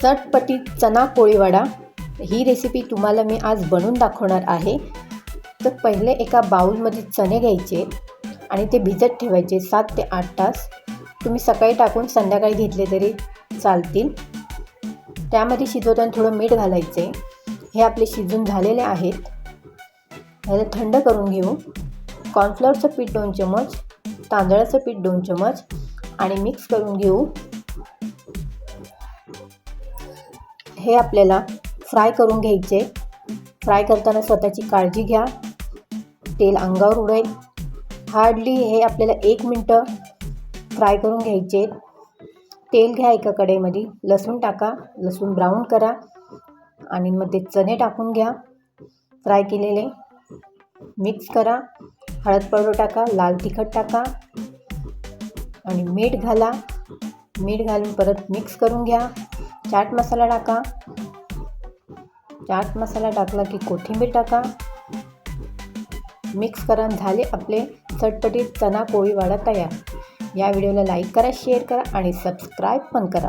चटपटीत चना पोळीवडा ही रेसिपी तुम्हाला मी आज बनवून दाखवणार आहे। तर पहिले एका बाउलमध्ये चणे घ्यायचे आणि ते भिजत ठेवायचे 7 ते 8 तास। तुम्ही सकाळी टाकून संध्याकाळी घेतले तरी चालतील। त्यामध्ये शिजवताना थोडं मीठ घालायचे। हे आपले शिजून झालेले आहेत। याला थंड करून घेऊ। कॉर्नफ्लोअरचं पीठ 2 चमच, तांदळाचं पीठ 2 चमच आणि मिक्स करून घेऊ। हे आपल्याला फ्राय करून घ्यायचे। फ्राय करताना स्वतःची काळजी घ्या, तेल अंगावर उडेल। हार्डली हे आपल्याला 1 मिनिट फ्राय करून घ्यायचे। तेल घ्या एका कढईमध्ये, लसूण टाका, लसूण ब्राऊन करा आणि मग ते चणे टाकून घ्या फ्राय केलेले। मिक्स करा, हळद पावडर टाका, लाल तिखट टाका आणि मीठ घाला। मीठ घालून परत मिक्स करून घ्या। चाट मसाला टाका। चाट मसाला टाकला की कोथिंबीर टाका। मिक्स करा। झाले आपले चटपटीत चना पोळीवडा तयार। या व्हिडिओला लाईक करा, शेअर करा आणि सबस्क्राईब पण करा।